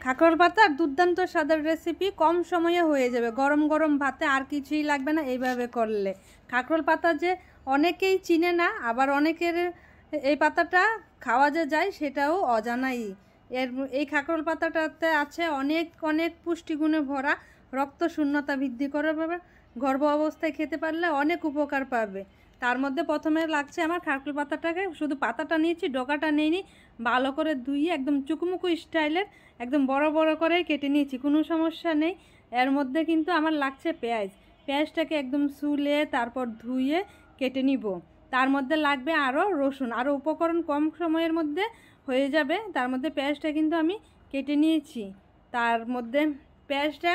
কাঁকরোল পাতার দুর্দান্ত স্বাদের রেসিপি, কম সময়ে হয়ে যাবে, গরম গরম ভাতে আর কিছুই লাগবে না এইভাবে করলে। কাঁকরোল পাতা যে অনেকেই চিনে না, আবার অনেকের এই পাতাটা খাওয়া যে যায় সেটাও অজানাই। এই কাঁকরোল পাতাটাতে আছে অনেক অনেক পুষ্টিগুণে ভরা, রক্ত শূন্যতা বৃদ্ধি করে পাবে, গর্ভ অবস্থায় খেতে পারলে অনেক উপকার পাবে। তার মধ্যে প্রথমে লাগছে আমার কাঁকরোল পাতাটাকে, শুধু পাতাটা নিয়েছি, ডগাটা নিইনি, ভালো করে ধুয়ে একদম চুকুমুকু স্টাইলের একদম বড় বড় করেই কেটে নিয়েছি, কোনো সমস্যা নেই। এর মধ্যে কিন্তু আমার লাগছে পেঁয়াজ। পেঁয়াজটাকে একদম সুলে তারপর ধুয়ে কেটে নিব। তার মধ্যে লাগবে আরও রসুন, আরও উপকরণ কম সময়ের মধ্যে হয়ে যাবে। তার মধ্যে পেঁয়াজটা কিন্তু আমি কেটে নিয়েছি। তার মধ্যে পেঁয়াজটা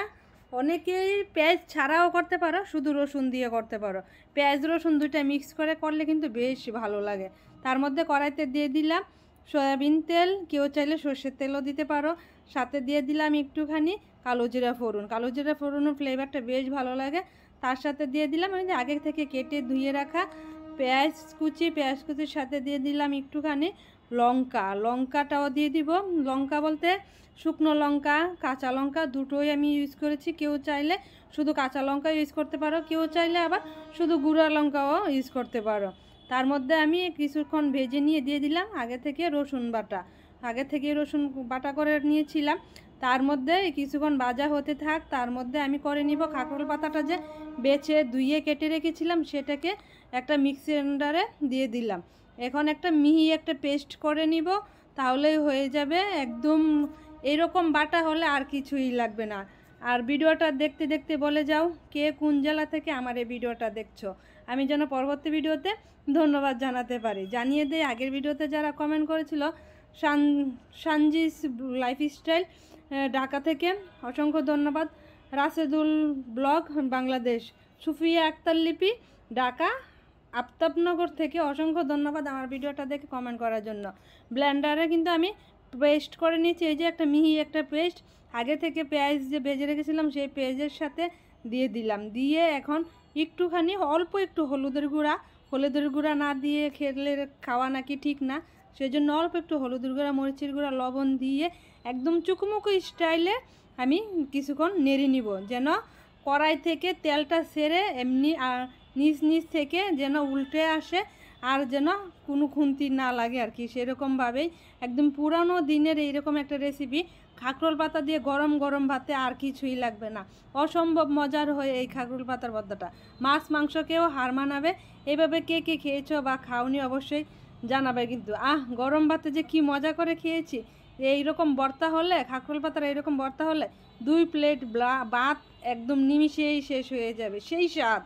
অনেকেই পেঁয়াজ ছাড়াও করতে পারো, শুধু রসুন দিয়ে করতে পারো। পেঁয়াজ রসুন দুইটা মিক্স করে করলে কিন্তু বেশ ভালো লাগে। তার মধ্যে কড়াইতে দিয়ে দিলাম সয়াবিন তেল, কেউ চাইলে সর্ষের তেলও দিতে পারো। সাথে দিয়ে দিলাম একটুখানি কালো জিরা ফোড়ন। কালো জিরা ফোড়নের ফ্লেভারটা বেশ ভালো লাগে। তার সাথে দিয়ে দিলাম ওই যে আগে থেকে কেটে ধুয়ে রাখা পেঁয়াজ কুচি। পেঁয়াজ কুচির সাথে দিয়ে দিলাম একটুখানি লঙ্কাটাও দিয়ে দিব। লঙ্কা বলতে শুকনো লঙ্কা, কাঁচা লঙ্কা দুটোই আমি ইউজ করেছি। কেউ চাইলে শুধু কাঁচা লঙ্কা ইউজ করতে পারো, কেউ চাইলে আবার শুধু গুঁড়া লঙ্কাও ইউজ করতে পারো। তার মধ্যে আমি কিছুক্ষণ ভেজে নিয়ে দিয়ে দিলাম আগে থেকে রসুন বাটা করে নিয়েছিলাম। তার মধ্যে কিছুক্ষণ ভাজা হতে থাক, তার মধ্যে আমি করে নিব কাঁকরোল পাতাটা যে বেছে ধুয়ে কেটে রেখেছিলাম সেটাকে একটা মিক্সারে দিয়ে দিলাম। এখন একটা মিহি একটা পেস্ট করে নিব, তাহলেই হয়ে যাবে একদম। এরকম বাটা হলে আর কিছুই লাগবে না। আর ভিডিওটা দেখতে দেখতে বলে যাও কে কোন জেলা থেকে আমার এই ভিডিওটা দেখছো, আমি যেন পরবর্তী ভিডিওতে ধন্যবাদ জানাতে পারি। জানিয়ে দেয় আগের ভিডিওতে যারা কমেন্ট করেছিল, সানজিস লাইফস্টাইল ঢাকা থেকে অসংখ্য ধন্যবাদ। রাশেদুল ব্লগ বাংলাদেশ, সুফিয়া আক্তার লিপি ঢাকা আফতাবনগর থেকে অসংখ্য ধন্যবাদ আমার ভিডিওটা দেখে কমেন্ট করার জন্য। ব্লেন্ডারে কিন্তু আমি পেস্ট করে নিয়েছি, এই যে একটা মিহি একটা পেস্ট আগে থেকে পেঁয়াজ যে ভেজে রেখেছিলাম সেই পেঁয়াজের সাথে দিয়ে দিলাম। দিয়ে এখন একটুখানি অল্প একটু হলুদের গুঁড়া না দিয়ে খেলে খাওয়া নাকি ঠিক না, সেই জন্য অল্প একটু হলুদের গুঁড়া, মরিচের গুঁড়া, লবণ দিয়ে একদম চুকুমুকু স্টাইলে আমি কিছুক্ষণ নেড়ে নিব, যেন কড়াই থেকে তেলটা সেরে এমনি নিচ থেকে যেন উল্টে আসে, আর যেন কোনো খুন্তি না লাগে আর কি। সেরকমভাবেই একদম পুরানো দিনের এইরকম একটা রেসিপি, কাঁকরোল পাতা দিয়ে গরম গরম ভাতে আর কিছুই লাগবে না। অসম্ভব মজার হয়ে এই কাঁকরোল পাতার ভর্তাটা মাছ মাংসকেও হার মানাবে। এইভাবে কে কে খেয়েছো বা খাওনি অবশ্যই জানাবে কিন্তু। গরম ভাতে যে কি মজা করে খেয়েছি। এইরকম ভর্তা হলে, কাঁকরোল পাতার এইরকম ভর্তা হলে 2 প্লেট ভাত একদম নিমিষেই শেষ হয়ে যাবে, সেই স্বাদ।